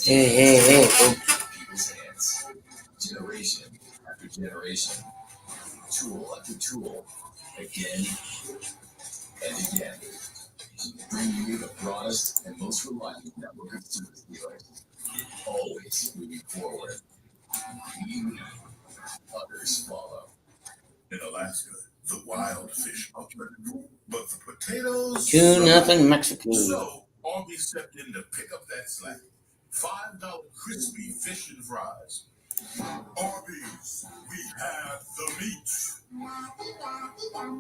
Hey. But the potatoes 2-0 Mexico. So Arby stepped in to pick up that slack. $5 crispy fish and fries. Arby's, we have the meat.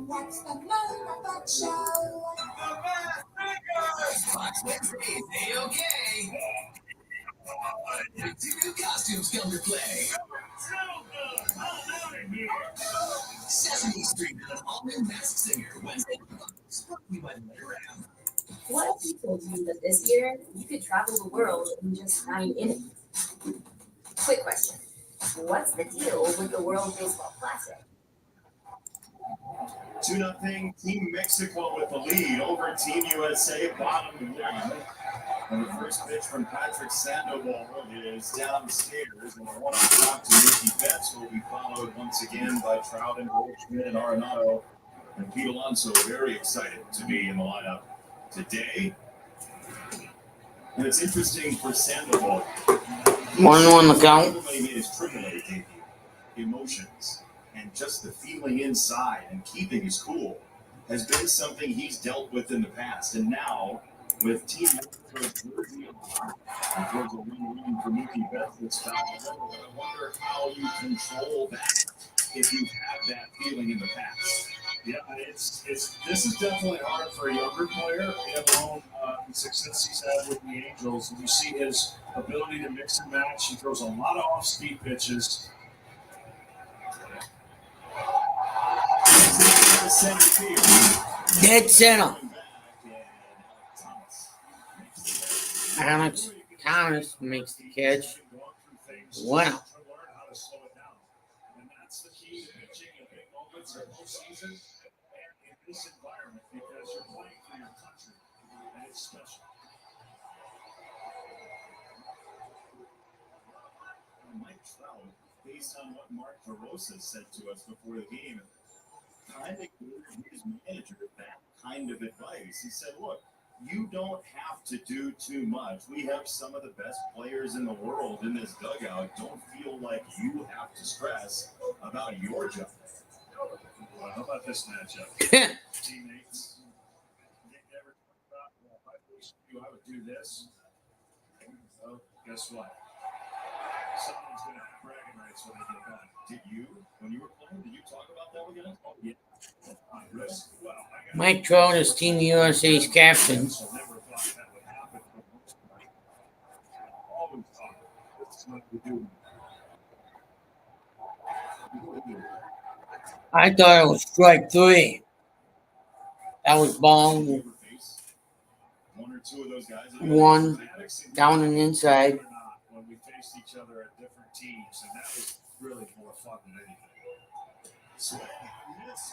What's the name of that show? Fox Wednesdays, A-OK. Two costumes come to play. Sesame Street and an all-new Masked Singer. Wednesday, you might let around. What if we told you that this year you could travel the world in just 9 minutes? Quick question. What's the deal with the World Baseball Classic? 2-0 Team Mexico with the lead over Team USA, bottom line. And the first pitch from Patrick Sandoval is downstairs, and the one on top to Mookie Betts will be followed once again by Trout and Goldschmidt and Arenado. And Pete Alonso very excited to be in the lineup today. And it's interesting for Sandoval. 1-1 the count. Everybody made his AAA debut. Emotions and just the feeling inside and keeping his cool has been something he's dealt with in the past. And now, with Team Mexico's jersey on, and towards a win-win for Mookie Betts that's fouled, I wonder how you control that if you've had that feeling in the past. Yeah, this is definitely hard for a younger player, let alone the success he's had with the Angels. And you see his ability to mix and match. He throws a lot of off-speed pitches. Dead center. Alex Thomas makes the catch. Wow. And that's the key to pitching in big moments or postseason and in this environment, because you're playing for your country, and it's special. Mike Trout, based on what Mark DeRosa said to us before the game, kind of gave his manager that kind of advice. He said, look, you don't have to do too much. We have some of the best players in the world in this dugout. Don't feel like you have to stress about your job. Well, how about this matchup? Teammates. Nick never talked about, well, if I was you, I would do this. Well, guess what? Someone's going to have bragging rights when they get back. Did you, when you were playing, did you talk about that with him? Oh, yeah. Well, Mike Trout is Team USA's captain. So never thought that would happen. Always thought this is what we do. I thought it was strike 3. That was ball. One or two of those guys. One down and inside. When we faced each other at different teams, and that was really more fun than anything.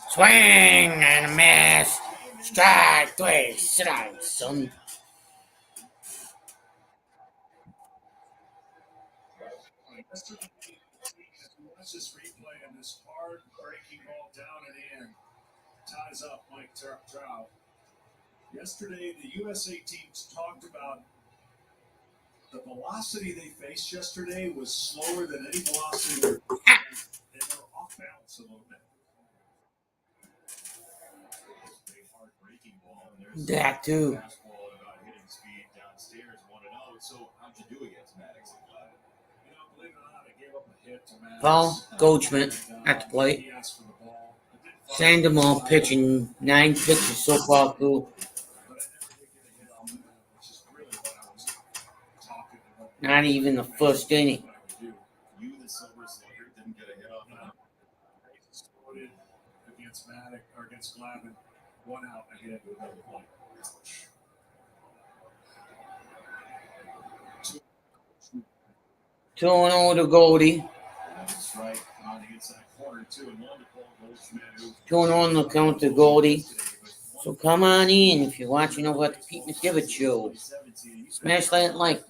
Swing and a miss. Strike 3. Sit down, son. Let's just replay on this hard breaking ball down and in. Ties up Mike Trout. Yesterday, the USA teams talked about the velocity they faced yesterday was slower than any velocity they were off balance a little bit. Hard breaking ball, and there's That too. fastball at about hitting speed downstairs, 1-0. So how'd you do against Maddox and Glavine? You know, believe it or not, I gave up a hit to Maddox. Paul Goldschmidt at the plate. He asked for the ball. Sandoval pitching 9 pitches so far through. But I never did get a hit on him, which is really what I was talking about. Not even the first inning. What I would do. You, the Silver Slugger, didn't get a hit on that. Exploded against Maddox or against Glavine. 1 out ahead with another point. 2-0 to Goldie. That's right on the inside corner, 2-1 to Paul Goldschmidt, who 2-0 on the count to Goldie. today, but So come on in if you're watching over at the Pete McDivitt Show. Smash that like.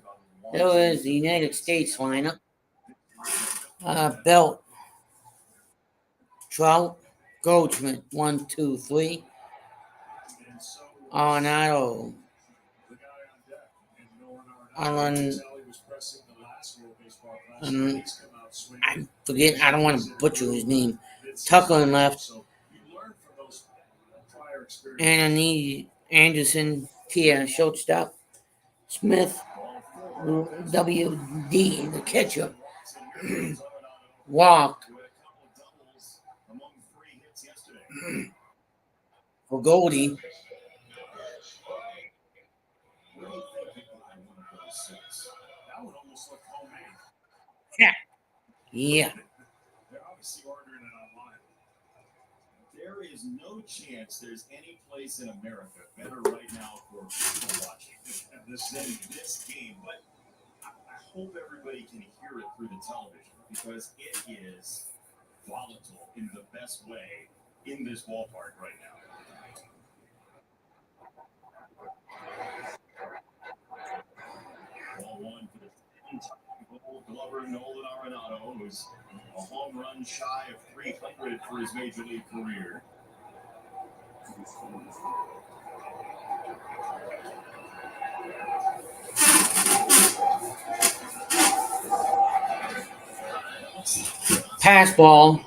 There is the United States lineup. Belt, Trout, Goldschmidt, 1, 2, 3. Arenado, Allen, I forget, I don't want to butcher his name. Tucker in left. Anthony Anderson, Pierre, shortstop. Smith, WD, the catcher. Walk for Goldie. That would almost look homemade. Yeah. They're obviously ordering it online. There is no chance there's any place in America better right now for people watching this game. But I hope everybody can hear it through the television because it is volatile in the best way in this ballpark right now. Ball one for the Gold Glover Nolan Arenado, who's a home run shy of 300 for his major league career. Pass ball.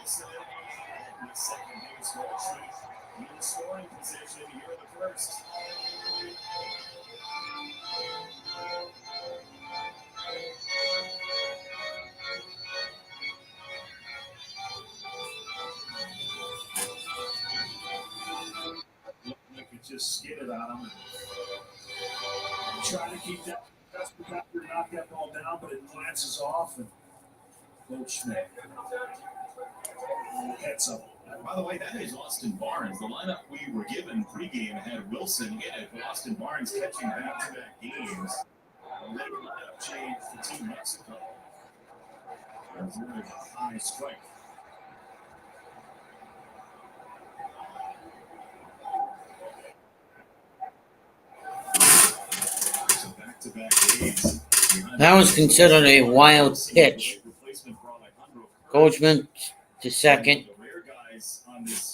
Just skid it on him and try to keep that protector, knock that ball down, but it glances off and Goldschmidt hits him. By the way, that is Austin Barnes. The lineup we were given pregame had Wilson in it, but Austin Barnes catching back-to-back games. A late lineup change for Team Mexico. There's really a high strike. That was considered a wild pitch. Goldschmidt to second.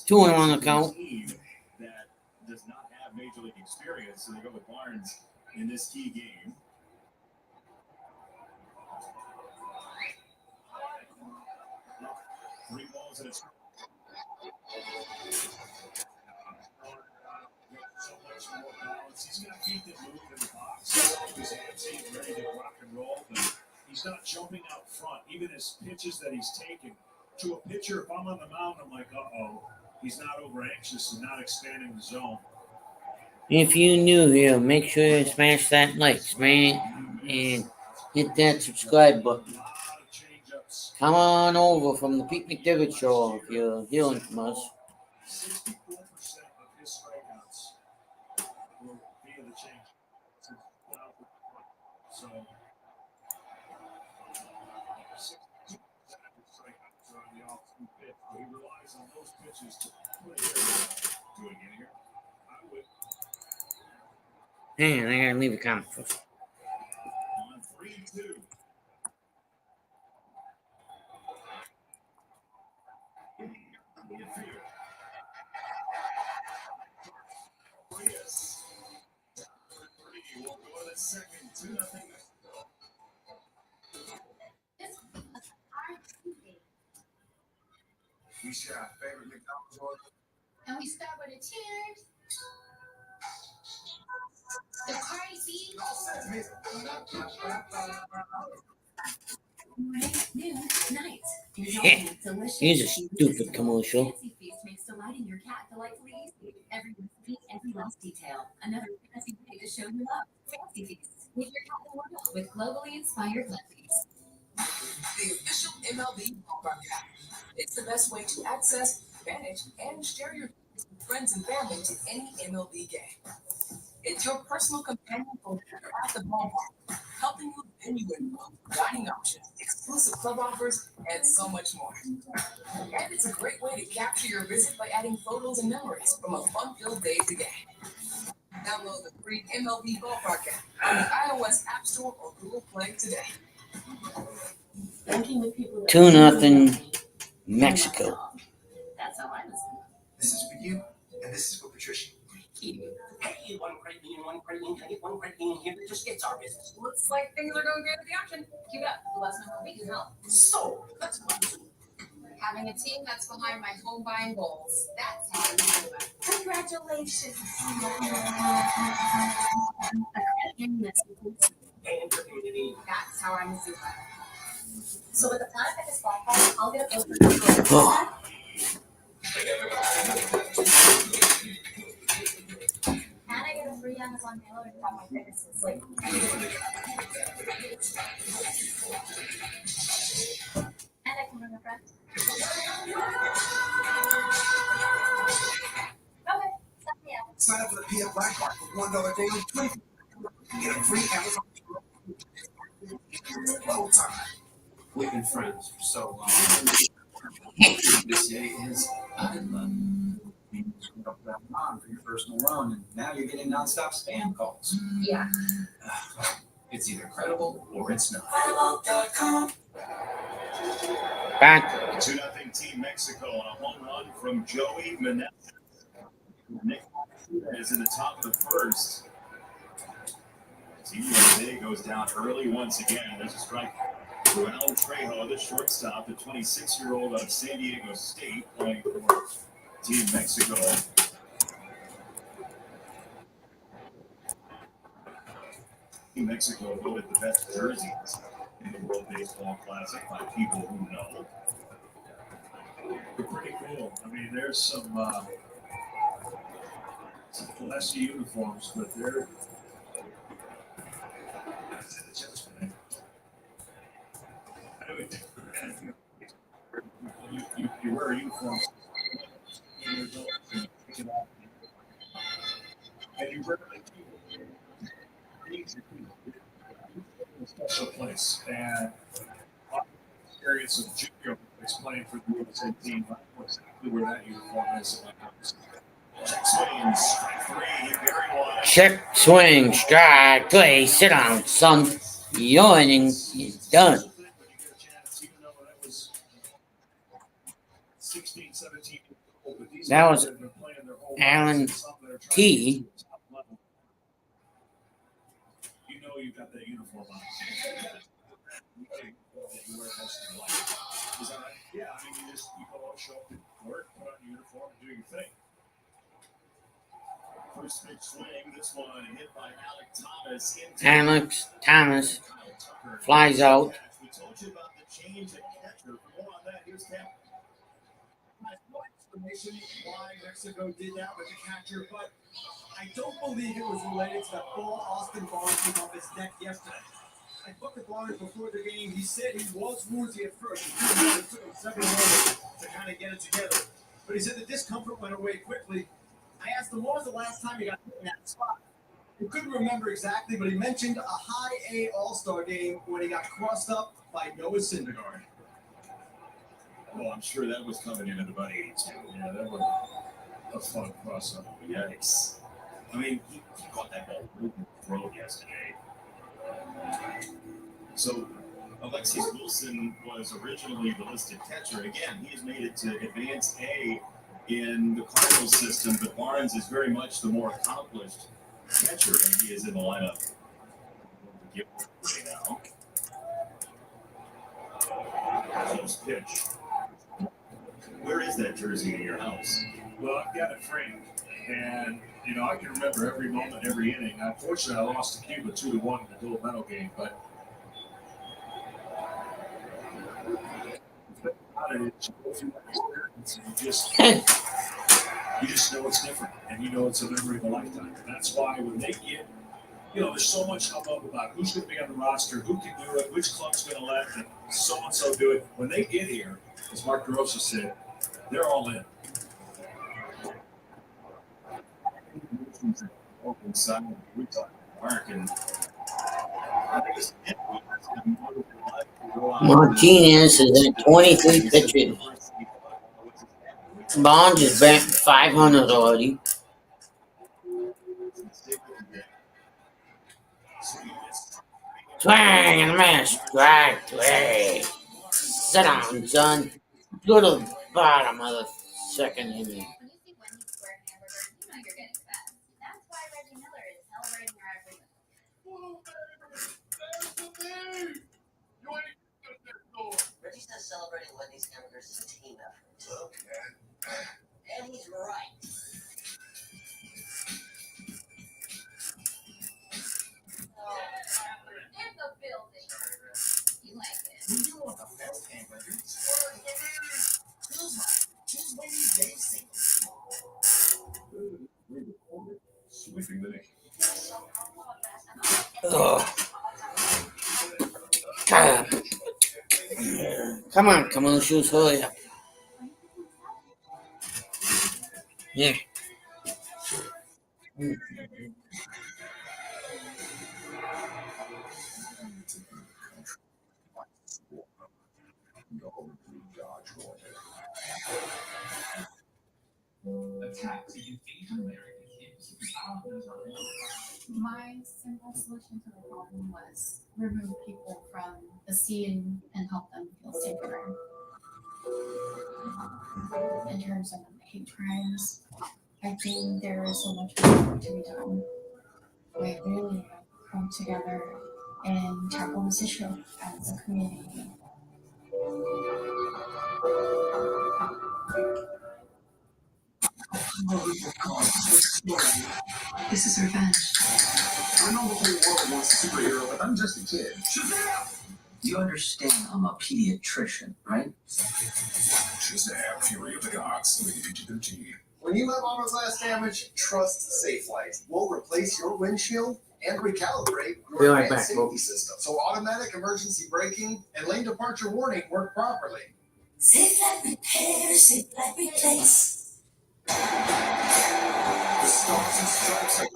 2-1 on the count. That does not have major league experience, so they go with Barnes in this key game. Three balls and a strike. So much more balance. He's got feet that move in the box. His hands ain't ready to rock and roll, but he's not jumping out front. Even his pitches that he's taken to a pitcher, if I'm on the mound, I'm like, he's not over anxious and not expanding the zone. If you're new here, make sure you smash that like, man, and hit that subscribe button. A lot of change-ups. Come on over from the Pete McDivitt Show if you're hearing from us. 64% of his strikeouts were via the change. So 62% of his strikeouts are on the off-speed pitch. He relies on those pitches to put it in. Do it again here. I would. Hang on, I gotta leave a comment first. On 3-2. Yes. We'll go to the second 2-0. We share our favorite McDonald's order. And we start with a cheers. The crazy. Morning, noon, night. Yeah. Here's a stupid commercial. Fancy Feast makes delighting your cat delightfully easy. Every recipe, every last detail. Another fancy way to show your love. Fancy Feast. Make your cat immortal with globally inspired recipes. The official MLB ballpark app. It's the best way to access, manage, and share your friends and family to any MLB game. It's your personal companion for at the ballpark, helping you venue info, dining options, exclusive club offers, and so much more. And It's a great way to capture your visit by adding photos and memories from a fun-filled day at the game. Download the free MLB Ballpark app on the iOS App Store or Google Play today. Working with people that 2-0 Mexico. That's how I was. This is for you, and this is for Patricia. Hey, one credit union, can I get one credit union here that just gets our business? Looks like things are going great at the auction. Keep it up. Let us know how we can help. So, that's what Having a team that's behind my home buying goals. That's how I do it. Congratulations. And that's and your community. That's how I'm super. so with the plan I just bought, I'll get it over. Oh. And I get a free Amazon mailer to have my fitness like. And I can bring a friend. Okay, sign me out. Sign up for the PF Black Card for $1 daily. Get a free Amazon. Low time. We've been friends for so long. This is I love you screwed up that bond for your personal loan, and now you're getting nonstop spam calls. Yeah. It's either credible or it's not. Back. 2-0 Team Mexico on a home run from Joey Meneses. Nick is in the top of the first. Team USA goes down early once again. There's a strike. Raul Trejo, the shortstop, the 26-year-old out of San Diego State, playing for Team Mexico. Team Mexico voted the best jerseys in the World Baseball Classic by people who know. They're pretty cool. I mean, there's some classy uniforms, but they're you wear uniforms and you rarely a special place. And experience of Junior is playing for the USA team. I know exactly where that uniform is. Swing, strike three, very wide. Check, swing, strike, play, sit down, son. Your innings is done. That was Alan T. You know you got that uniform on. You wear most of your life. Is that right? Yeah, I mean you go out, show up to work, put on your uniform, and do your thing. First big swing, this one hit by Alex Thomas. Alex Thomas flies out. We told you about the change at catcher. For more on that, here's Cap. No explanation why Mexico did that with the catcher, but I don't believe it was related to that ball Austin Barnes took off his neck yesterday. I spoke to Barnes before the game. He said he was woozy at first. It took him several moments to kind of get it together. But he said the discomfort went away quickly. I asked him, when was the last time he got hit in that spot? He couldn't remember exactly, but he mentioned a high A All-Star game when he got crossed up by Noah Syndergaard. Well, I'm sure that was coming in at about 82. Yeah, that was a fun cross up. Yikes. I mean, he caught that ball really throw yesterday. So, Alexis Wilson was originally the listed catcher. Again, he has made it to Advanced A in the Cardinals system, but Barnes is very much the more accomplished catcher, and he is in the lineup right now. Close pitch. Where is that jersey in your house? Well, I've got it framed, and I can remember every moment, every inning. Unfortunately, I lost to Cuba 2-1 in the dual medal game, but you just know it's different, and you know it's a memory of a lifetime. And that's why when they get, there's so much hubbub about who's going to be on the roster, who can do it, which club's going to let so and so do it. When they get here, as Mark DeRosa said, they're all in. Open side, we talk Mark, and Martinez is at 23 pitches. Bond is back to 500 already. Twang and a mash. Right way. Sit down, son. Go to the bottom of the second inning. When you see Wendy's square hamburger, you know you're getting fat. That's why Reggie Miller is celebrating our every Reggie says celebrating Wendy's hamburgers is a team effort. And he's right. in the building. You like it? When you want the best hamburgers, feels right. Choose Wendy's Dave Singles. Sweeping the knee. Ugh. God. Come on, commercials, hurry up. Yeah. My simple solution to the problem was remove people from the scene and help them feel safer. In terms of hate crimes, I think there is so much more to be done. We really come together and tackle this issue as a community. This is revenge. I know the whole world wants a superhero, but I'm just a kid. Shazam! You understand I'm a pediatrician, right? Shazam, Fury of the Gods, rated PG-13. When you have armor glass damage, trust SafeLight. We'll replace your windshield and recalibrate Be your right advanced back, safety folks. system so automatic emergency braking and lane departure warning work properly. SafeLight repair, SafeLight replace. The Stars and Stripes are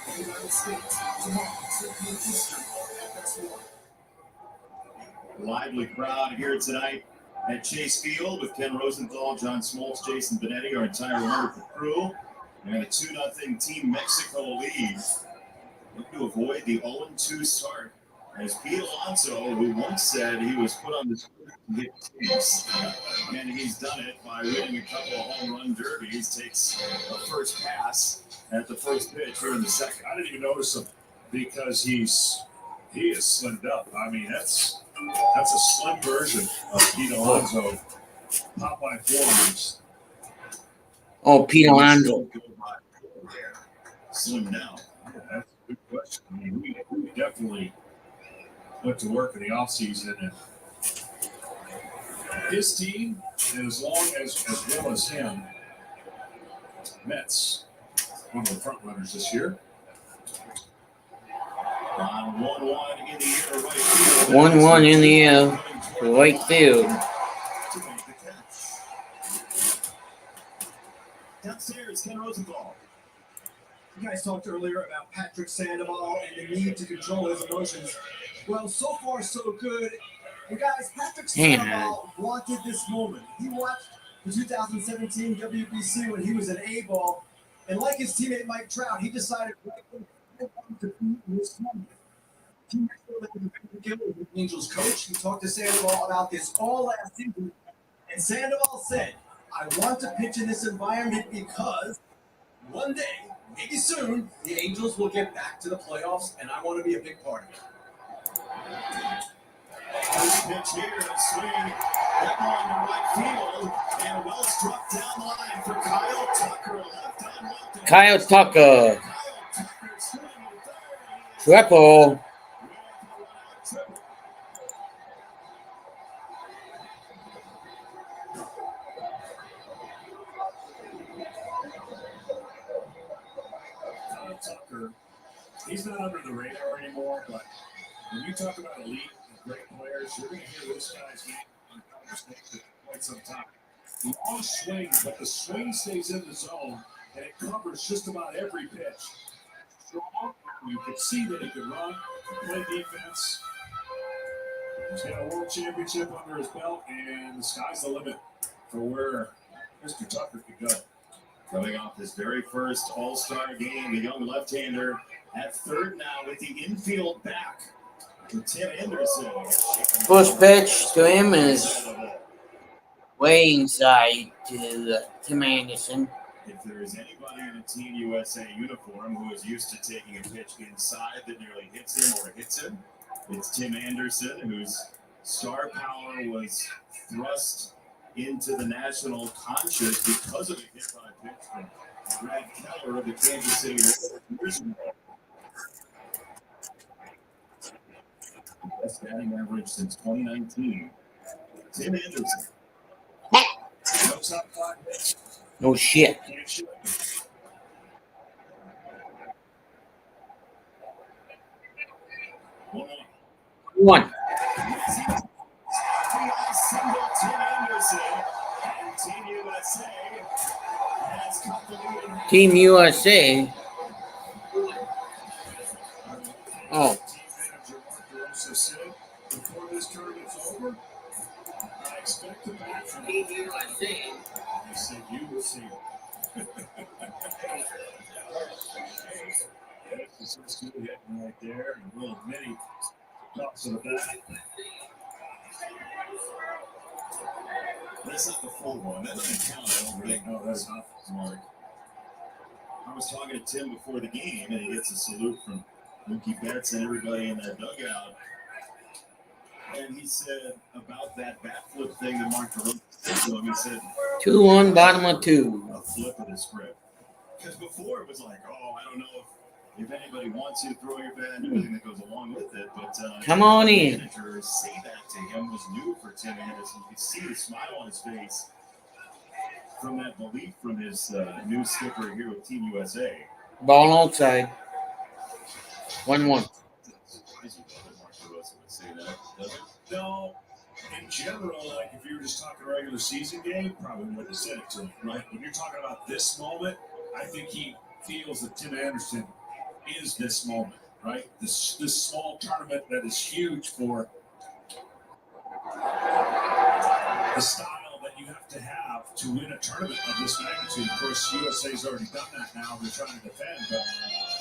The United States, tomorrow, 6 p.m. Eastern, FS1. Lively crowd here tonight at Chase Field with Ken Rosenthal, John Smoltz, Jason Benetti, our entire wonderful crew. And a 2-0 Team Mexico lead. Looking to avoid the 0-2 start. As Pete Alonso, who once said he was put on this to get teams, and he's done it by winning a couple of home run derbies, takes a first pass at the first pitch here in the second. I didn't even notice him because he is slimmed up. I mean, that's a slim version of Pete Alonso. Popeye forms. Oh, Pete Alonso. Slim down. Yeah, that's a good question. I mean, we definitely went to work in the offseason, and his team, as well as him, Mets, one of the front runners this year. On 1-1 in the air, right field. 1-1 in the air, right field. To make the catch. Downstairs, Ken Rosenthal. You guys talked earlier about Patrick Sandoval and the need to control his emotions. Well, so far so good. And guys, Patrick Sandoval wanted this moment. He watched the 2017 WBC when he was an A-ball, and like his teammate Mike Trout, he decided to beat this moment. The Angels coach, he talked to Sandoval about this all last season, and Sandoval said, "I want to pitch in this environment because one day, maybe soon, the Angels will get back to the playoffs, and I want to be a big part of it." First pitch here, a swing, that one to right field, and well struck down the line for Kyle Tucker, left on left. Kyle Tucker. Kyle Tucker swinging to third. Triple. Kyle Tucker, he's not under the radar anymore, but when you talk about elite and great players, you're going to hear this guy's name on conversation for quite some time. Long swing, but the swing stays in the zone, and it covers just about every pitch. Strong, You could see that he could run, play defense. He's got a world championship under his belt, and the sky's the limit for where Mr. Tucker could go. Coming off his very first All-Star game, the young left-hander at third now with the infield back to Tim Anderson. First pitch to him is way inside to Tim Anderson. If there is anybody in a Team USA uniform who is used to taking a pitch inside that nearly hits him or hits him, it's Tim Anderson, whose star power was thrust into the national conscious because of a hit by pitch from Brad Keller of the Kansas City Royals. Best batting average since 2019. Tim Anderson. No top five hits. No shit. Can't shoot. One. Single Tim Anderson and Team USA has cut the lead. Team USA. Oh, Team manager Mark DeRosa said before this tournament's over, I expect the bat from Team USA. He said, you will see it. This is good hitting right there. And a little mini tops of the bat. That's not the full one. That doesn't count. I don't really know. That's not smart. I was talking to Tim before the game, and he gets a salute from Mookie Betts and everybody in that dugout. And he said about that bat flip thing that Mark DeRosa said to him, he said, 2-1, bottom of 2. a flip of the script. Because before it was like, oh, I don't know if anybody wants you to throw your bat and everything that goes along with it. But Come on in. managers say that to him was new for Tim Anderson. You could see the smile on his face from that belief from his new skipper here with Team USA. Ball outside. 1-1. Surprising that Mark DeRosa would say that, doesn't it? No, in general, like if you were just talking regular season game, probably wouldn't have said it to him, right? When you're talking about this moment, I think he feels that Tim Anderson is this moment, right? This small tournament that is huge for the style that you have to win a tournament of this magnitude. Of course, USA's already done that now. They're trying to defend, but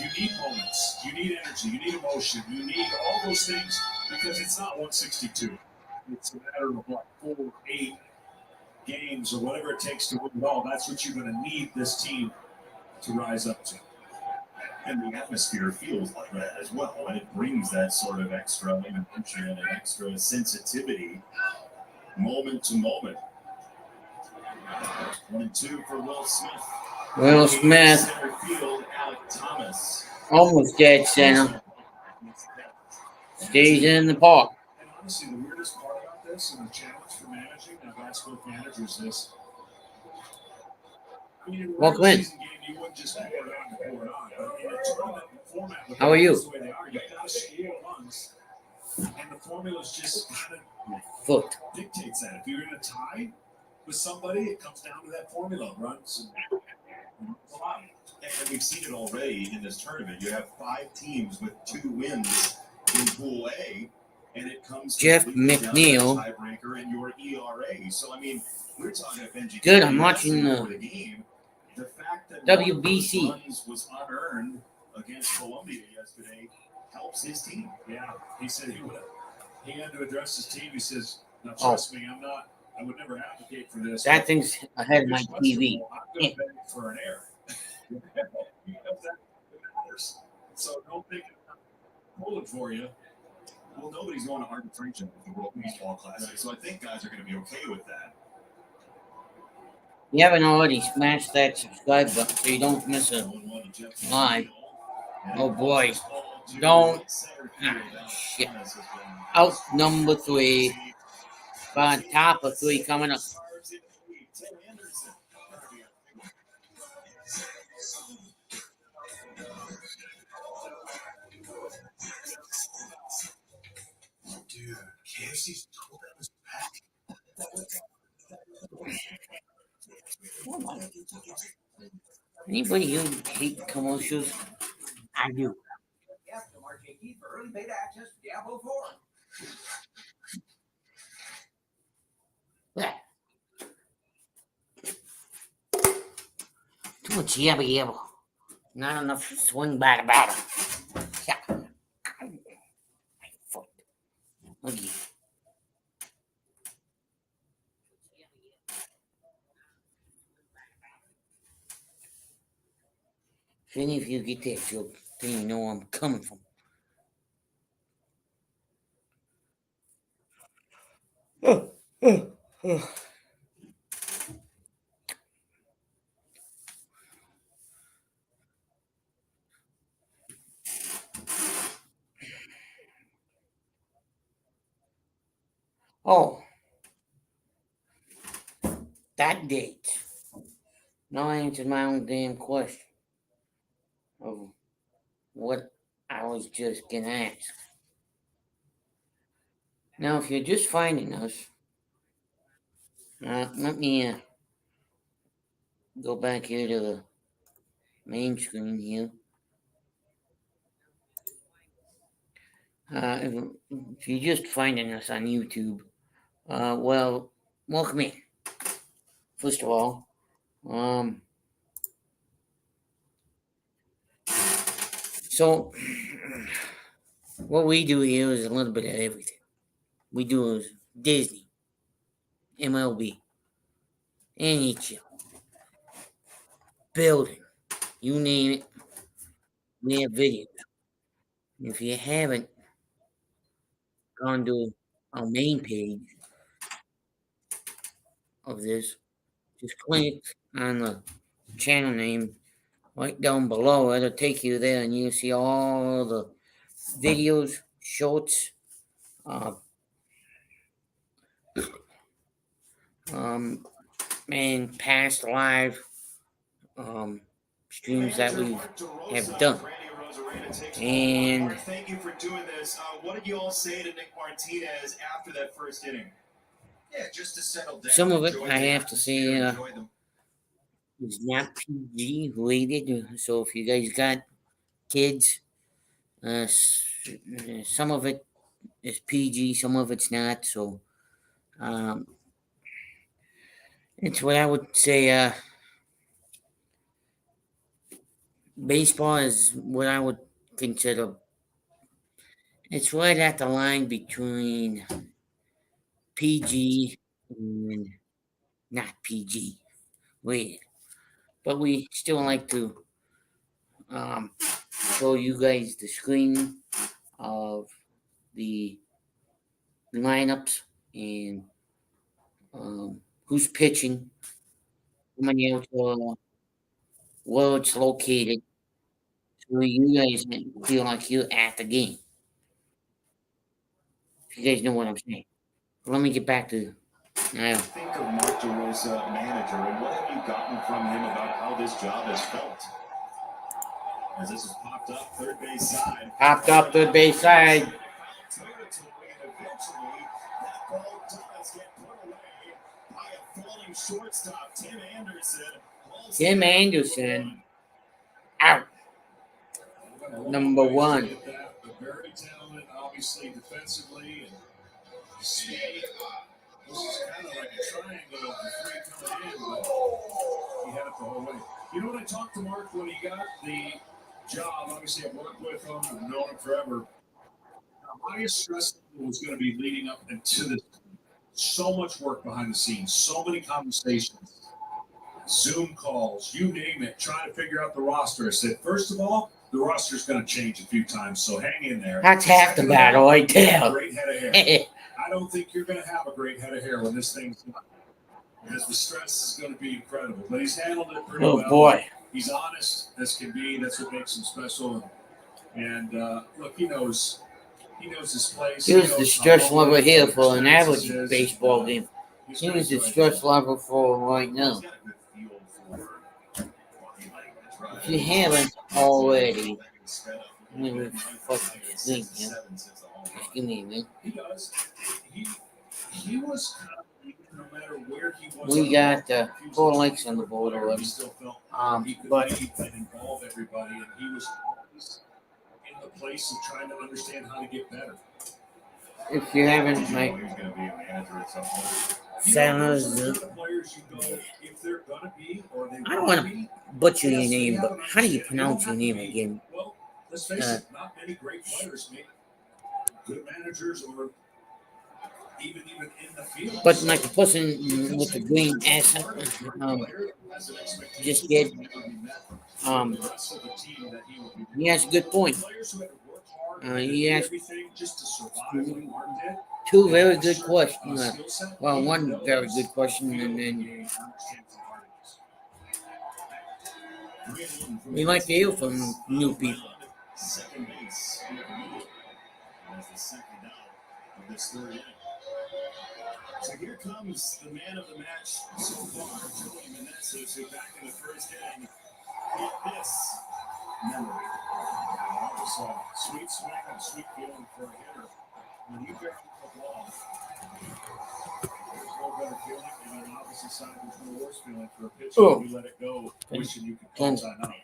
you need moments, you need energy, you need emotion, you need all those things because it's not 162. It's a matter of what, 4, 8 games or whatever it takes to win it all. That's what you're going to need this team to rise up to. And the atmosphere feels like that as well. And it brings that sort of extra emotion and extra sensitivity moment to moment. 1-2 for Will Smith. Will Smith. Center field, Alec Thomas. Almost dead center. Stays in the park. And honestly, the weirdest part about this and the challenge for managing, I've asked both managers this. I mean, in a Welcome regular in. season game, you wouldn't just pour it on and pour it on. But in a tournament format, with How are you? the way they are, you got to score runs. And the formulas just kind of Foot. dictates that. If you're in a tie with somebody, it comes down to that formula, runs and a lot. And we've seen it already in this tournament. You have 5 teams with 2 wins in Pool A, and it comes Jeff completely down to McNeil. that tiebreaker and your ERA. So I mean, we're talking about Benji. Good, I'm watching before the game. The fact that WBC. one of those runs was unearned against Colombia yesterday helps his team. Yeah, he said he had to address his team. He says, "Now trust me, I would never advocate for this." That thing's ahead of my TV. I'm going to beg for an error. That matters. So don't think I'm pulling for you. Well, nobody's going to arbitration with the World Baseball Classic, so I think guys are going to be okay with that. If you haven't already, smash that subscribe button so you don't miss a live. Oh boy. Don't. Ah, shit. Out number 3. By top of 3 coming up. Dude, KFC's told them this Anybody here hate commercials? I do. paid access to Diablo 4. Yeah. Too much yabba yabba. Not enough swing by the battle. Yeah. Fuck. Okay. If any of you get that joke, then you know where I'm coming from. Oh, that date. Now I answered my own damn question of what I was just gonna ask. Now, if you're just finding us, let me go back here to the main screen here. If you're just finding us on YouTube, well, welcome in. First of all, so what we do here is a little bit of everything. We do Disney, MLB, NHL, building, you name it. We have videos. If you haven't gone to our main page of this, just click on the channel name right down below. It'll take you there and you'll see all the videos, shorts, and past live streams that we have done. And thank you for doing this. What did you all say to Nick Martinez after that first inning? Yeah, just to settle down. some of it, I have to say, is not PG related. So if you guys got kids, some of it is PG, some of it's not. So it's what I would say. Baseball is what I would consider. It's right at the line between PG and not PG rated. But we still like to show you guys the screen of the lineups and who's pitching, how many outdoor, where it's located, so you guys feel like you're at the game. If you guys know what I'm saying. Let me get back to now. Think of Mark DeRosa, manager, and what have you gotten from him about how this job has felt? As this has popped up, third base side. Popped up third base side. Eventually, that ball does get put away by a falling shortstop, Tim Anderson. Tim Anderson out. Number one. Very talented, obviously defensively and speed. This is kind of like a triangle of the three coming in, but he had it the whole way. You know, when I talked to Mark when he got the job, obviously I've worked with him, I've known him forever. The highest stress was going to be leading up into this. So much work behind the scenes, so many conversations, Zoom calls, you name it, trying to figure out the roster. I said, first of all, the roster's going to change a few times, so hang in there. That's half the battle right there. Great head of hair. I don't think you're going to have a great head of hair when this thing's done, because the stress is going to be incredible. But he's handled it pretty well. Oh boy. He's honest as can be. That's what makes him special. And look, he knows his place. Here's the stress level here for an average baseball game. Here's the stress level for right now. If you haven't already, let me fucking think here. Just give me a minute. He was no matter where he was. We got 4 likes on the board already. He But involve everybody, and he was always in the place of trying to understand how to get better. If you haven't, like, He's going to be a manager at some point. Samuels, Those are the players you go if they're gonna be or they I don't want want to be. to butcher your Yes, they name, have but an how do you understanding. pronounce your They name don't have to again? be- Well, let's face it, not many great players make good managers or even in the field. But So, like the person if with the it's green a accent, player has an expectation just did, that never be met um, from the rest of the team that he will be. he has a good point. Players who had to work hard He and do asked everything just to survive like Mark did. two very good questions. Skill set, Well, he one knows very good question, the and field then game, understands the hard it is. we like to hear from new people. Second base. As the second out of this third inning. So here comes the man of the match so far, Joey Meneses, who back in the first inning hit this memory. That was a sweet swing and sweet feeling for a hitter. When you barrel the ball, there's no better feeling, and on the opposite side, there's no worse feeling for a pitcher Oh. when you let it go, wishing you could call time out.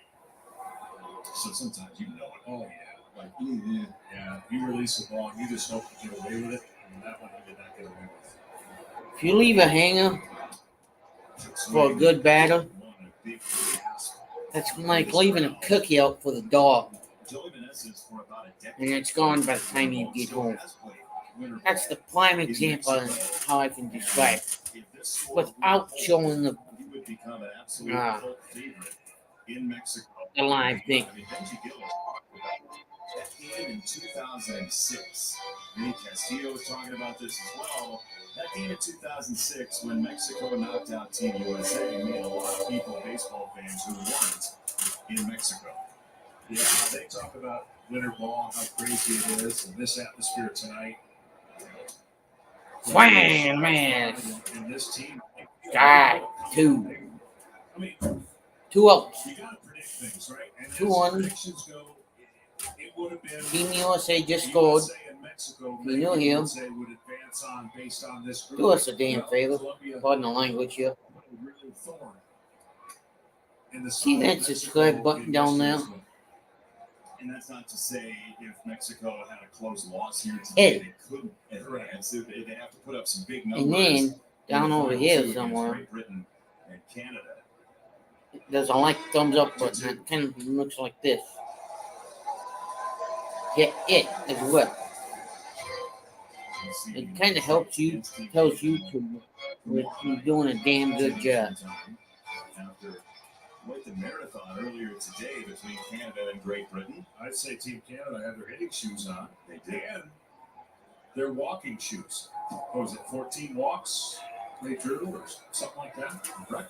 So sometimes you know it. Oh, yeah. Like, yeah, you release the ball, and you just hope to get away with it, and that one he did not get away with. If you leave a hanger for a good batter, that's like leaving a cookie out for the dog, and it's gone by the time you get home. That's the prime example of how I can describe it, without showing the the live thing. That game in 2006, Vinny Castillo was talking about this as well. That game in 2006, when Mexico knocked out Team USA, made a lot of people, baseball fans, who weren't in Mexico. Yeah, they talk about winter ball, how crazy it is, and this atmosphere tonight. Wham, man. And this team. God, two. I mean, 2 outs. you got to predict things, right? And 2-1. predictions go, it would have been. Team USA just scored. USA and Mexico, We knew him. USA would advance on based on this group. Do us a damn favor. Colombia Pardon the language here. really thorn. And the See that subscribe button down there? And that's not to say if Mexico had a close loss here Hey. today, they couldn't advance. They have to put up some big numbers. And then, down in the over final here two against somewhere, Great Britain and Canada. there's a like thumbs up button that kind of looks like this. Hit it as well. It kind of helps you, tells YouTube that you're doing a damn good job. After quite the marathon earlier today between Canada and Great Britain. I'd say Team Canada had their hitting shoes on. They did. And their walking shoes. What was it, 14 walks they drew or something like that? Record.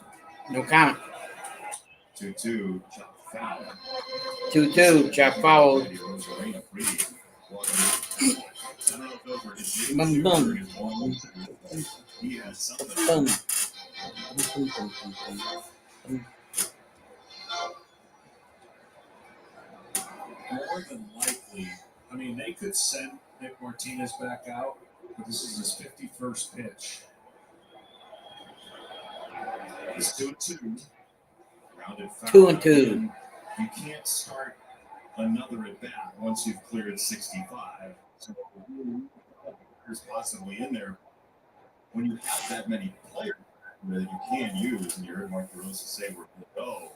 No comment. 2-2, chop foul. 2-2, chop foul. Boom, boom. He has something. Boom. More than likely, I mean, they could send Nick Martinez back out, but this is his 51st pitch. It's 2-2. Rounded foul. 2-2. You can't start another at bat once you've cleared 65. So there's possibly in there. When you have that many players that you can use, and you heard Mark DeRosa say we're going to go,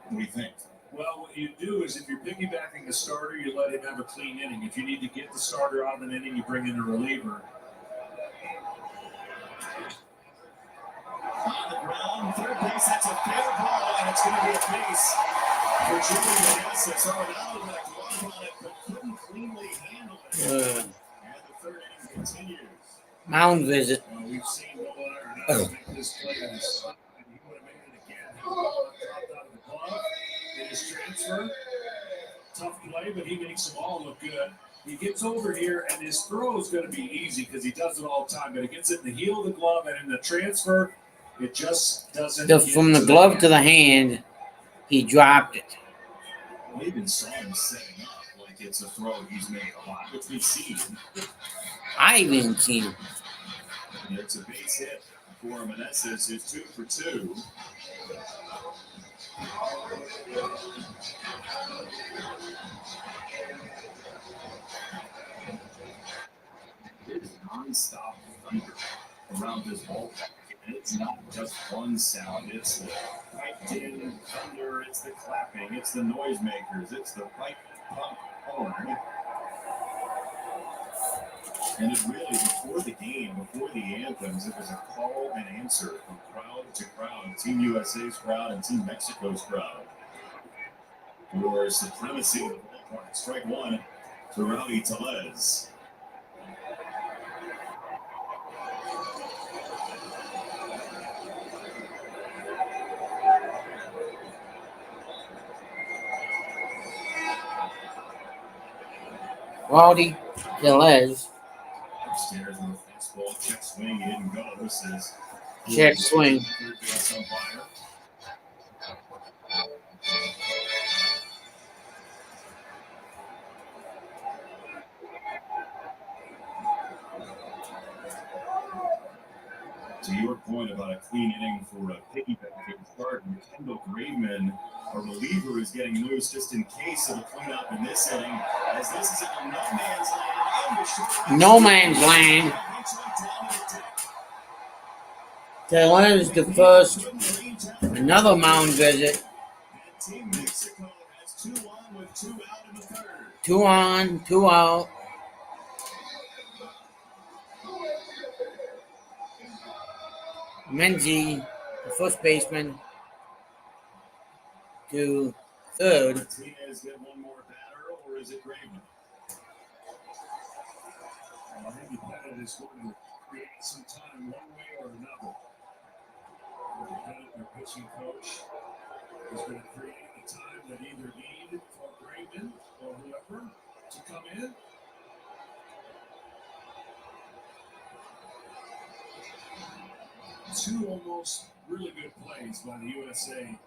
what do you think? Well, what you do is if you're piggybacking the starter, you let him have a clean inning. If you need to get the starter out of an inning, you bring in a reliever. On the ground, third base, that's a fair ball, and it's going to be a base for Jimmy Meneses. Arenado got a glove on it, but couldn't cleanly handle it. And the third inning continues. Mound visit. We've seen Will Arenado make this play in his and he would have made it again. He dropped out of the glove in his transfer. Tough play, but he makes them all look good. He gets over here, and his throw is going to be easy because he does it all the time. But it gets it in the heel of the glove, and in the transfer, it just doesn't. From the glove to the hand, he dropped it. We even saw him setting up like it's a throw he's made a lot, which we've seen. I even seen him. And it's a base hit for Meneses, who's 2 for 2. nonstop thunder around this ballpark. And it's not just one sound, it's the piped in thunder, it's the clapping, it's the noisemakers, it's the pipe pump horn. And it really, before the game, before the anthems, it was a call and answer from crowd to crowd, Team USA's crowd and Team Mexico's crowd, for supremacy of the ballpark. Strike one to Rowdy Tellez. Rowdy Tellez. Upstairs with a fastball, check swing, he didn't go. This is Check swing. third base umpire. To your point about a clean inning for a piggyback start, Kendall Graveman, a reliever, is getting loose just in case of a cleanup in this inning, as this is a no man's land. No man's land. Tellez the first. Another mound visit. Team Mexico has 2 on with 2 out in the third. 2 on, 2 out. Menzie, the first baseman, to third. Martinez get one more batter, or is it Graveman? I think Pettit is going to create some time one way or another. Pettit, their pitching coach, is going to create the time that either need for Graveman or whoever to come in. Two almost really good plays by the USA.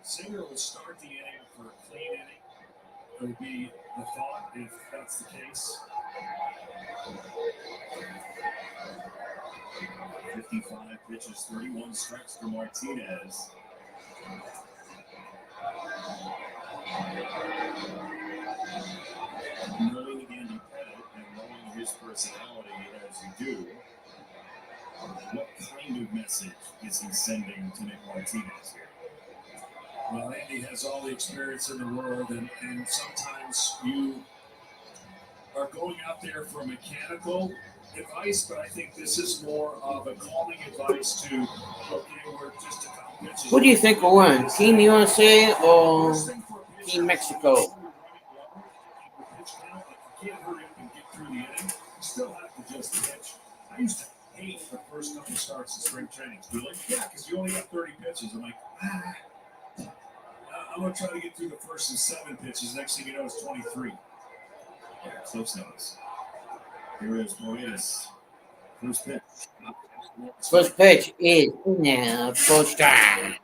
Singer will start the inning for a clean inning. It would be the thought if that's the case. 55 pitches, 31 strikes for Martinez. Knowing Andy Pettit and knowing his personality as you do, what kind of message is he sending to Nick Martinez here? Well, Andy has all the experience in the world, and sometimes you are going out there for mechanical advice, but I think this is more of a calming advice to, okay, we're just a couple pitches. Who do you think will win? Team USA or Team Mexico? You can't hurry up and get through the inning. You still have to just pitch. I used to hate the first couple starts in spring training. Be like, yeah, because you only got 30 pitches. I'm like, I'm going to try to get through the first and 7 pitches. Next thing you know, it's 23. Yeah, close notes. Here is Moises. First pitch. First pitch is now first strike.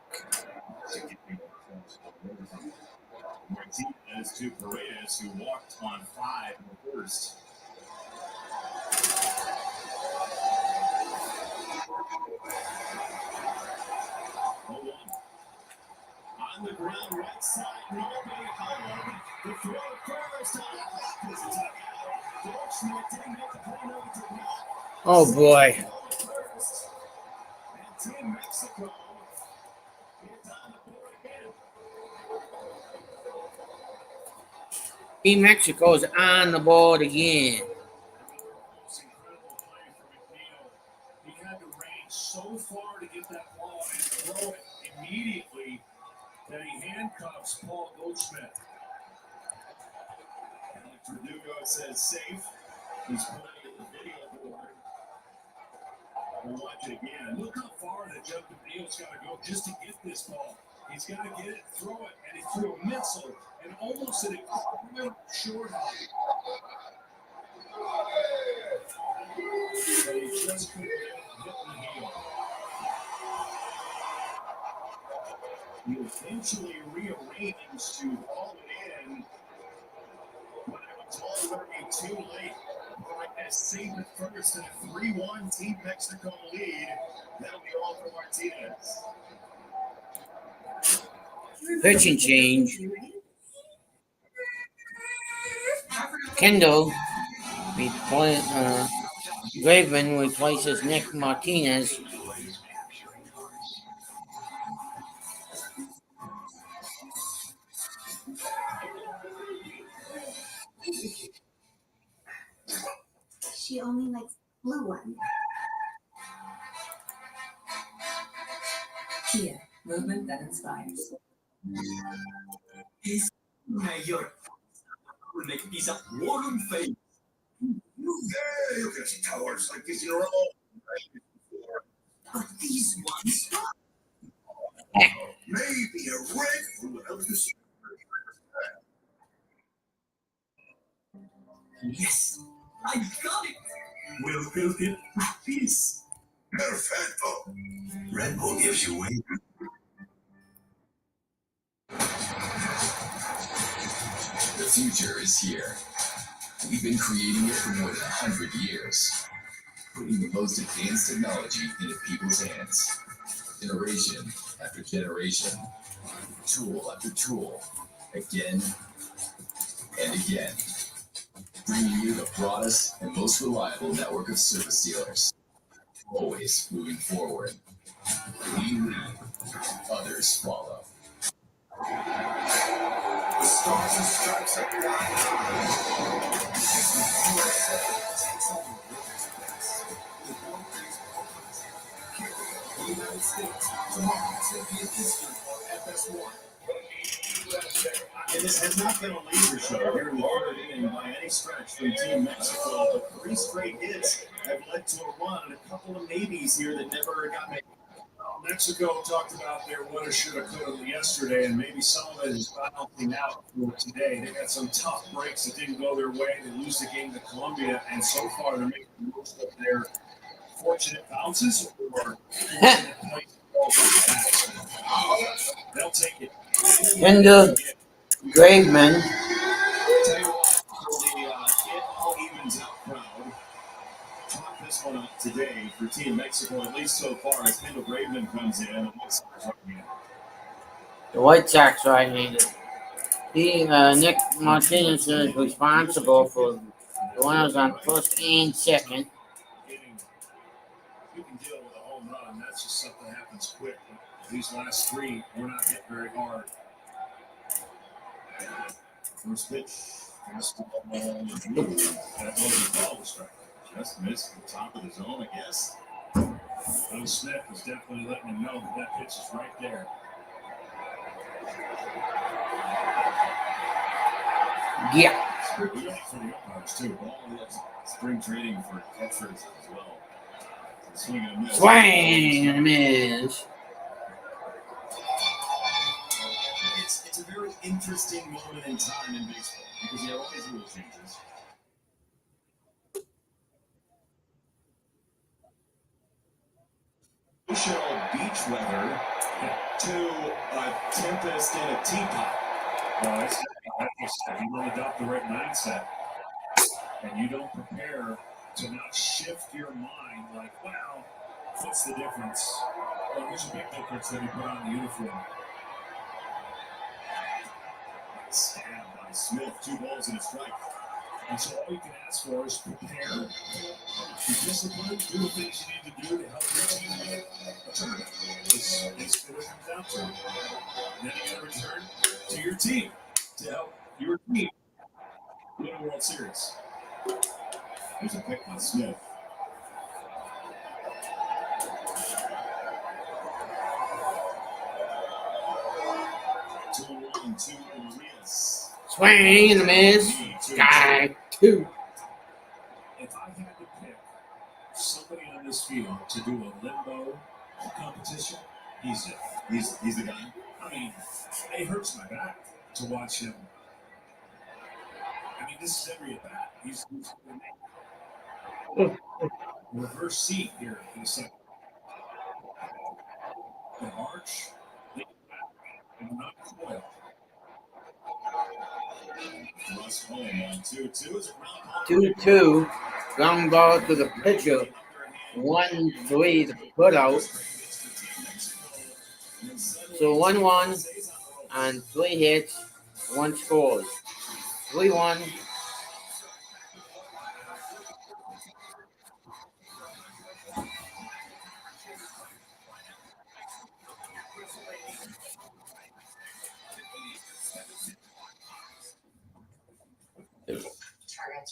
Martinez to Paredes, who walked on 5 in the first. Hold on. On the ground, right side, nobody home. The throw first. Oh boy. And Team Mexico is on the board again. Team Mexico is on the board again. It's an incredible play for McNeil. He had to range so far to get that ball and throw it immediately that he handcuffs Paul Goldschmidt. Alex Verdugo says safe. He's putting it in the video board. We'll watch it again. Look how far that Jeff McNeil's got to go just to get this ball. He's got to get it, throw it, and he threw a missile and almost hit it short. But he just couldn't get it hit in the heel. He eventually rearranged to haul it in, but it was already too late. Has saved it first in a 3-1 Team Mexico lead. That'll be all for Martinez. Pitching change. Kendall Graveman replaces Nick Martinez. She only likes blue one. Kia, movement that inspires. Mayor, will make pizza warm face. Yeah, you get towers like this in a row. But these ones, Maybe a red one would help you see. yes, I got it. We'll build it with peace. Perfecto. Red Bull gives you weight. The future is here. We've been creating it for more than 100 years, putting the most advanced technology into people's hands. Generation after generation, tool after tool, again and again. Bringing you the broadest and most reliable network of service dealers. Always moving forward. We lead, others follow. The stars and stripes are behind. The United States, tomorrow, champion history on FS1. And this has not been a laser show here in the third inning by any stretch from Team Mexico, but 3 straight hits have led to a run and a couple of maybes here that never got made. Mexico talked about their woulda, shoulda, coulda yesterday, and maybe some of it is balancing out for today. They got some tough breaks that didn't go their way. They lose the game to Colombia, and so far they're making the most of their fortunate bounces or fortunate points. They'll take it. Kendall Graveman Tell you what, for the it all evens out crowd, chalk this one up today for Team Mexico, at least so far, as Kendall Graveman comes in and looks like the White Sox right-handed. Nick Martinez is responsible for the runners on first and second. you can deal with a home run. That's just something that happens quick. These last 3 were not hit very hard. First pitch, fastball, that wasn't a ball strike. Just missed the top of the zone, I guess. Will Smith was definitely letting him know that that pitch is right there. Yeah. For the umpires, too. Ball is spring training for catchers as well. Swing and a miss. Swing and a miss. It's a very interesting moment in time in baseball because there are always rule changes. Beach weather to a tempest in a teapot. Well, that's you don't adopt the right mindset, and you don't prepare to not shift your mind like, wow, what's the difference? Well, there's a big difference that you put on the uniform. Stab by Smith, 2 balls and a strike. And so all you can ask for is prepare, be disciplined, do the things you need to do to help your team win a tournament. It's what it comes down to. And then you got to return to your team to help your team win a World Series. There's a pick by Smith. Two Urias. Swing and a miss. Guy 2. If I had to pick somebody on this field to do a limbo competition, he's it. He's the guy. I mean, it hurts my back to watch him. I mean, this is every at bat. He's reverse seat here in a second. The arch, lean back, and not coil. Russ home on 2-2 is a ground ball. 2-2. Ground ball to the pitcher. 1-3 the put out. So 1-1 on 3 hits, 1 scores. 3-1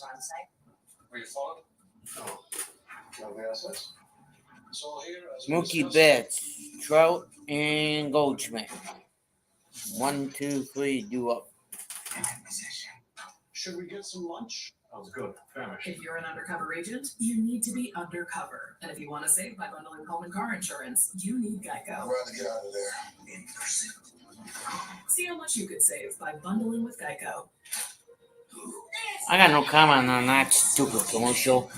assets are on site. Were you followed? No. No assets? It's all here. As we Mookie discussed. Betts, Trout, and Goldschmidt. 1, 2, 3, do up. Should we get some lunch? Sounds good. Famished. If you're an undercover agent, you need to be undercover. And if you want to save by bundling home and car insurance, you need Geico. I'd rather get out of there. In pursuit. See how much you could save by bundling with Geico. I got no comment on that stupid commercial.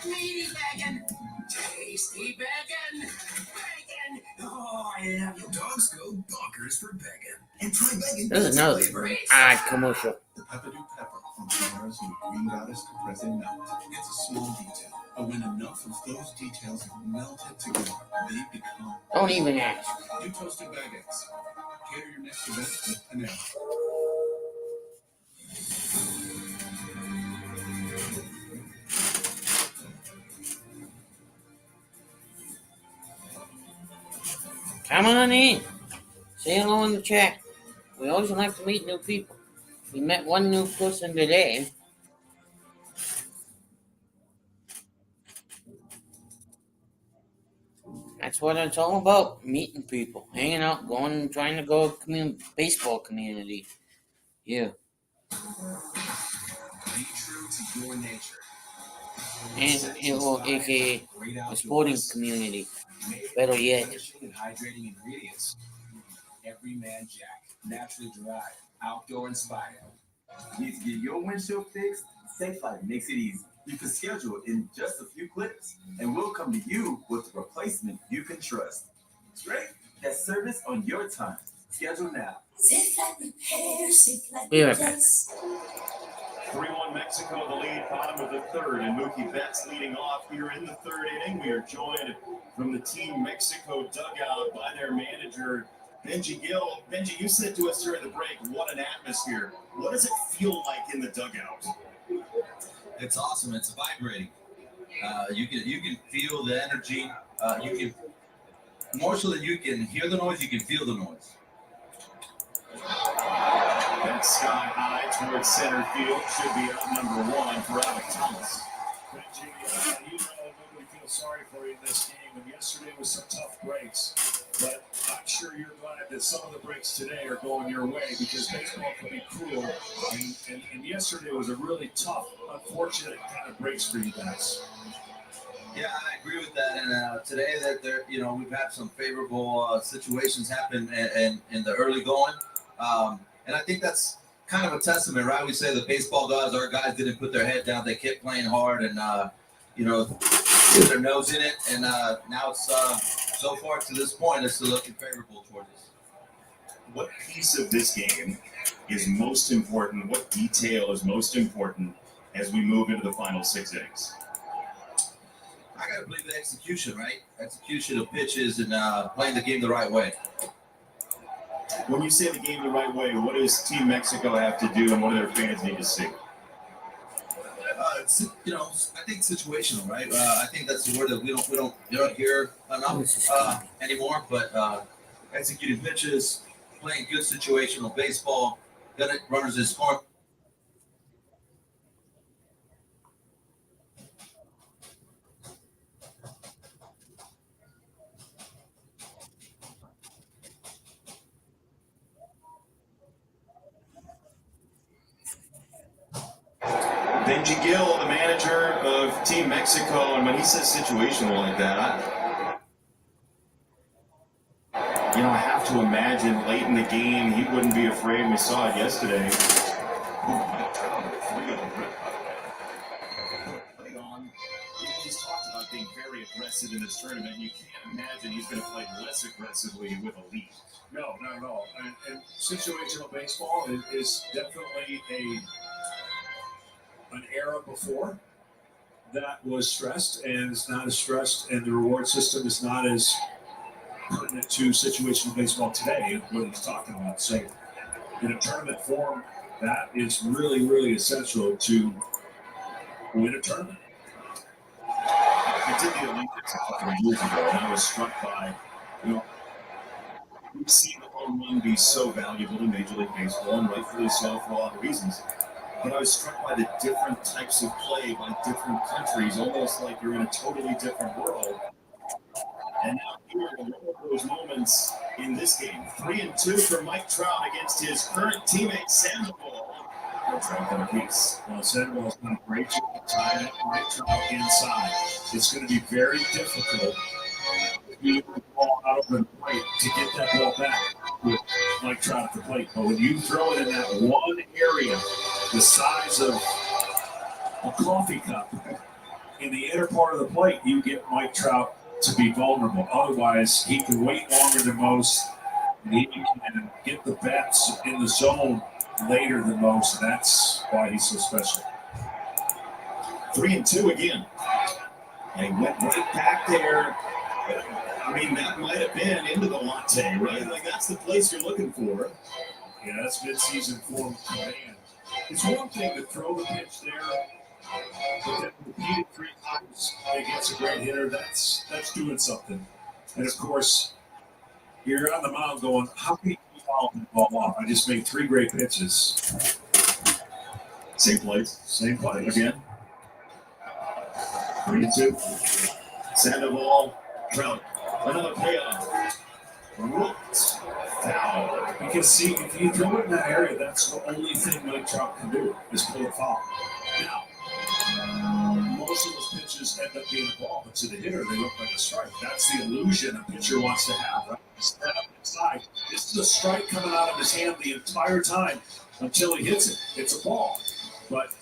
Meaty bacon. Tasty bacon. Bacon. Oh, yeah. Dogs go bonkers for bacon. And try bacon. This is another odd commercial. The Pepperdew Pepper from Flowers and Green Goddess Compressing Melt. It's a small detail, but when enough of those details are melted together, they become. Don't even ask. New toasted baguettes. Cater your next event with Panera. Come on in. Say hello in the chat. We always like to meet new people. We met one new person today. That's what it's all about, meeting people, hanging out, going, trying to go baseball community. Yeah. Be true to your nature. And it will, aka a sporting community. Better yet. And hydrating ingredients. Everyman Jack, naturally derived, outdoor inspired. Need to get your windshield fixed? SafeLife makes it easy. You can schedule it in just a few clicks, and we'll come to you with the replacement you can trust. Straight? That service on your time. Schedule now. SafeLife Repair, SafeLife Be right back. Replace. 3-1 Mexico, the lead, bottom of the third, and Mookie Betts leading off here in the third inning. We are joined from the Team Mexico dugout by their manager, Benji Gill. Benji, you said to us during the break, what an atmosphere. What does it feel like in the dugout? It's awesome. It's vibrating. You can feel the energy. You can more so than you can hear the noise, you can feel the noise. That's sky high towards center field. Should be out number one for Alec Thomas. Benji, you know nobody feels sorry for you in this game, and yesterday was some tough breaks. But I'm sure you're glad that some of the breaks today are going your way because baseball can be cruel. And yesterday was a really tough, unfortunate kind of breaks for you guys. Yeah, I agree with that. And today, that we've had some favorable situations happen in the early going, and I think that's kind of a testament, right? We say the baseball guys, our guys, didn't put their head down; they kept playing hard, and put their nose in it. And now it's so far to this point, it's looking favorable towards us. What piece of this game is most important? What detail is most important as we move into the final 6 innings? I got to believe the execution, right? Execution of pitches and playing the game the right way. When you say the game the right way, what does Team Mexico have to do, and what do their fans need to see? I think situational, right? I think that's the word that we don't hear enough anymore. But executing pitches, playing good situational baseball, getting runners in scoring. Benji Gill, the manager of Team Mexico, and when he says situational like that, I have to imagine late in the game he wouldn't be afraid. We saw it yesterday. He's talked about being very aggressive in this tournament. You can't imagine he's going to play less aggressively with a lead. No, not at all. And situational baseball is definitely an era before that was stressed, and it's not as stressed, and the reward system is not as pertinent to situational baseball today, what he's talking about. So in a tournament form, that is really, really essential to win a tournament. I did the Olympics a couple of years ago, and I was struck by, we've seen the home run be so valuable in Major League Baseball, and rightfully so for a lot of reasons. but I was struck by the different types of play by different countries, almost like you're in a totally different world. And now here are one of those moments in this game. 3-2 for Mike Trout against his current teammate Sandoval. Trout got a piece. Well, Sandoval's done a great job tying up Mike Trout inside. It's going to be very difficult if you get the ball out over the plate to get that ball back with Mike Trout at the plate. But when you throw it in that one area, the size of a coffee cup, in the inner part of the plate, you get Mike Trout to be vulnerable. Otherwise, he can wait longer than most, and he can get the bats in the zone later than most. And that's why he's so special. 3-2 again. And he went right back there. I mean, that might have been into the latte, right? Like, that's the place you're looking for. Yeah, that's mid-season form command. It's one thing to throw the pitch there, but then repeat it 3 times against a great hitter, that's doing something. And of course, you're on the mound going, how can you foul the ball off? I just made 3 great pitches. Same place. Same play again. 3-2. Sandoval, Trout. Another payoff. Whoops. Foul. You can see, if you throw it in that area, that's the only thing Mike Trout can do, is pull a foul. Now, most of those pitches end up being a ball, but to the hitter, they look like a strike. That's the illusion a pitcher wants to have, right? Step up inside. This is a strike coming out of his hand the entire time until he hits it. It's a ball. But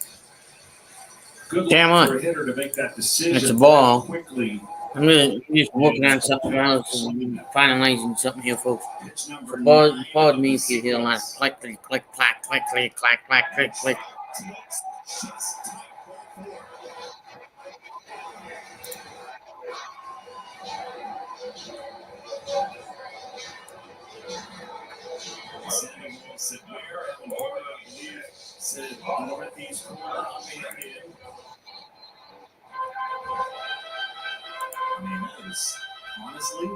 good luck for a hitter to make that decision. It's a ball. Quickly. I'm just working on something else and finalizing something here, folks. Pardon me if you hear a lot of click, click, click, clack, click, click, clack, clack, click, click. Said, Northeast corner, I mean, that was, honestly,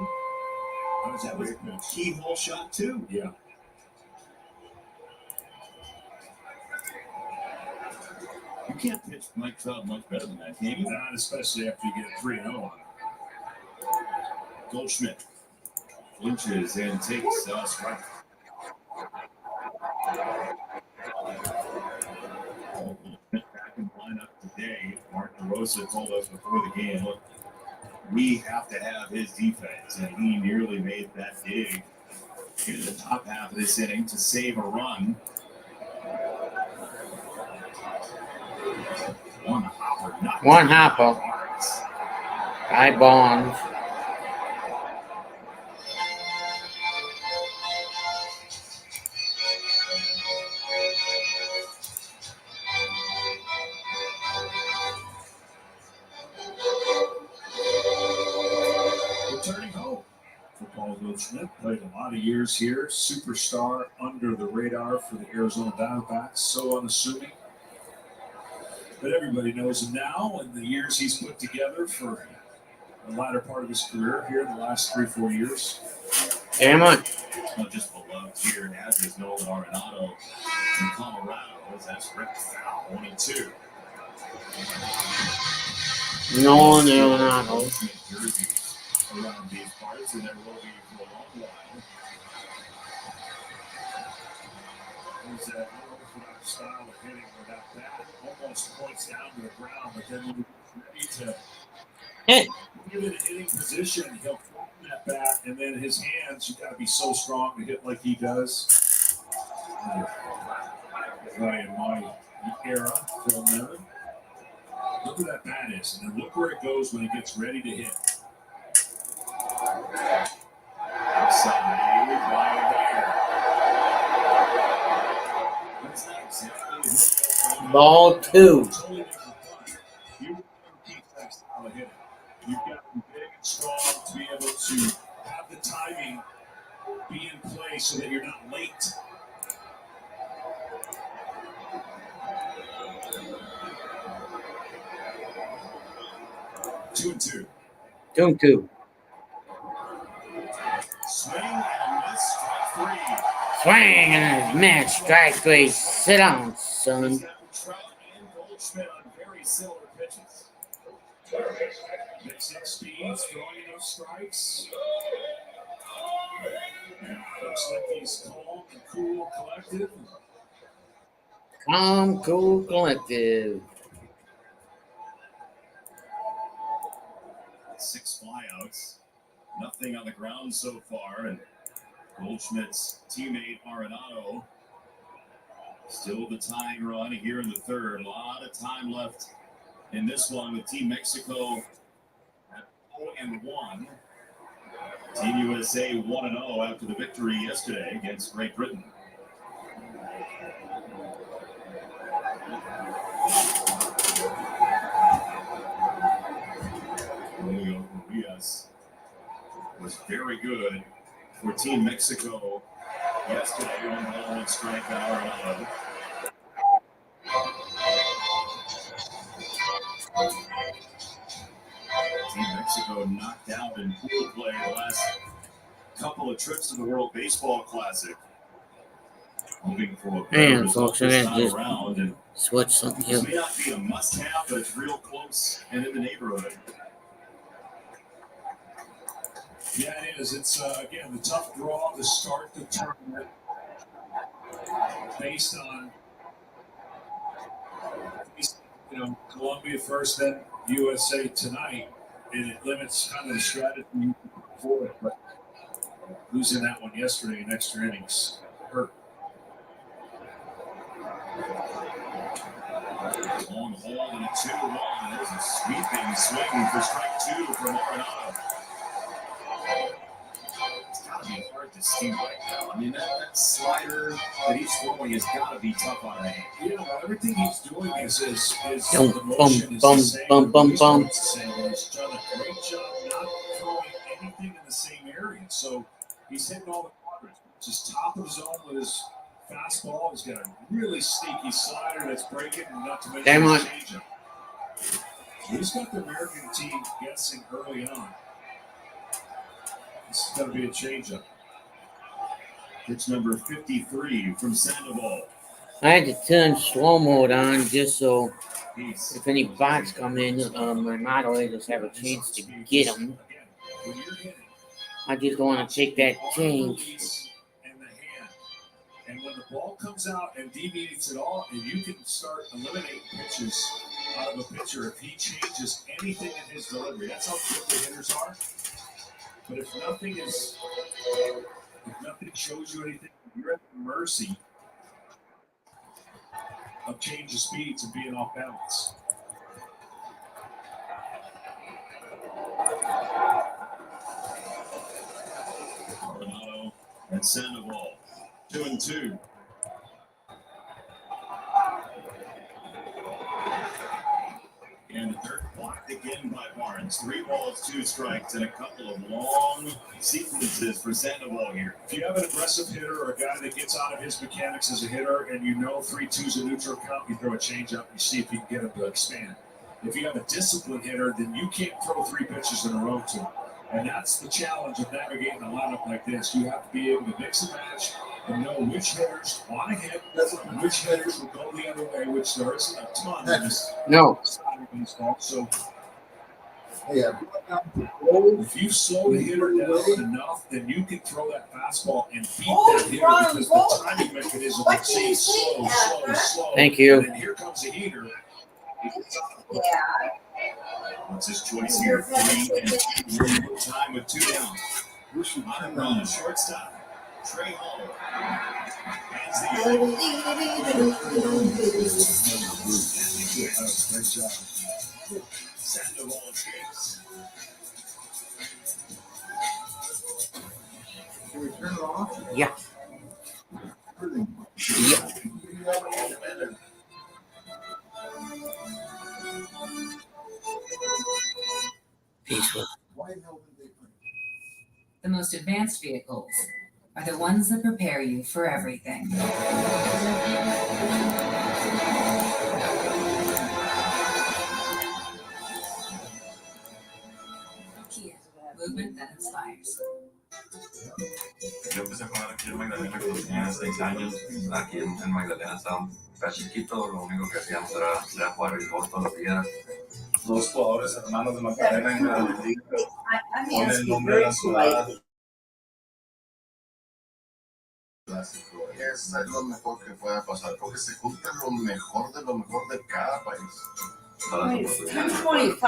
that was a keyhole shot, too. Yeah. You can't pitch Mike Trout much better than that, can you? Not especially after you get 3-0 on it. Goldschmidt flinches and takes a strike. Back in lineup today, Mark DeRosa told us before the game, look, we have to have his defense, and he nearly made that dig in the top half of this inning to save a run. One hopper. Guy Bonds. Returning home for Paul Goldschmidt. Played a lot of years here. Superstar under the radar for the Arizona Diamondbacks. So unassuming. But everybody knows him now and the years he's put together for the latter part of his career here in the last 3-4 years. Damn it. Not just beloved here, as is Nolan Arenado in Colorado. That's Rick Fowl, 22. Nolan Arenado. Jerseys around these parts, and there will be for a long while. There's that unorthodox style of hitting where that bat almost points down to the ground, but then when he's ready to give it a hitting position, he'll flatten that bat, and then his hands, you've got to be so strong to hit like he does. Right in my era, Phil Nevin. Look where that bat is, and then look where it goes when it gets ready to hit. Side by there. Ball 2. You keep that style of hitting. You've got to be big and strong to be able to have the timing be in place so that you're not late. Two and two. 2-2. Swing and miss, strike 3. Swing and a miss. Strike 3. Sit down, son. similar pitches. Mixing speeds, throwing enough strikes. Looks like he's calm and cool, collected. Calm, cool, collective. 6 flyouts. Nothing on the ground so far. And Goldschmidt's teammate Arenado still the tying run here in the third. A lot of time left in this one with Team Mexico at 0-1. Team USA 1-0 after the victory yesterday against Great Britain. Julio Urias was very good for Team Mexico yesterday. 1-1 strike by Arenado. Team Mexico knocked out in pool play the last couple of trips to the World Baseball Classic. Hoping for a better Man, result folks, I this gotta time just around. And switch something this here. may not be a must-have, but it's real close and in the neighborhood. Yeah, it is. It's, again, the tough draw to start the tournament based on, Colombia first, then USA tonight, and it limits kind of the strategy for it. But losing that one yesterday in extra innings hurt. Long hold and a 2-1. There's a sweeping swing for strike 2 from Arenado. It's got to be hard to steam right now. I mean, that slider that he's throwing has got to be tough on a hand. Yeah, well, everything he's doing is Bum, the motion is bum, the same. bum, bum, He's bum. the same. He's done a great job not throwing anything in the same area. So he's hitting all the quadrants. Just top of the zone with his fastball. He's got a really sneaky slider that's breaking, and not to mention Damn his it. changeup. He's got the American team guessing early on. This is going to be a changeup. Pitch number 53 from Sandoval. I had to turn slow mode on just so Peace. if any bots come in, my moderators have a chance to get them. When you're hitting, I just don't want to take that change. release and the hand. And when the ball comes out and deviates at all, and you can start eliminating pitches out of a pitcher if he changes anything in his delivery. That's how good the hitters are. But if nothing shows you anything, you're at the mercy of change of speeds and being off balance. Arenado and Sandoval. 2-2. And the third blocked again by Barnes. 3 balls, 2 strikes, and a couple of long sequences for Sandoval here. If you have an aggressive hitter or a guy that gets out of his mechanics as a hitter and you know 3-2 is a neutral count, you throw a changeup and you see if you can get him to expand. If you have a disciplined hitter, then you can't throw 3 pitches in a row to him. And that's the challenge of navigating a lineup like this. You have to be able to mix and match and know which hitters want to hit, which hitters will go the other way, which there isn't a ton in this No. side of baseball. So Yeah. if you slow the hitter down enough, then you can throw that fastball and beat that hitter because the timing mechanism will say slow, slow, slow. Thank you. And then here comes the heater. What's his choice here? 3-2. One more time with 2 down. On a run, shortstop. Trey Hall. Hands Great job. Sandoval escapes. Can we turn it off? Yeah. Peaceful. Why the hell did they print? The most advanced vehicles are the ones that prepare you for everything. Kia, movement that inspires. Yo empecé a jugar aquí conocí a Magdalena cuando tenía 6 años. Aquí en Magdalena estaba chiquito, lo único que hacíamos era jugar béisbol todos los días. Dos jugadores hermanos de Magdalena en Grandes Ligas. I'm Pon el asking nombre de very la ciudad. polite. Clásico. Eso es lo mejor que pueda pasar, porque se junta lo mejor de cada país. It's 10:25.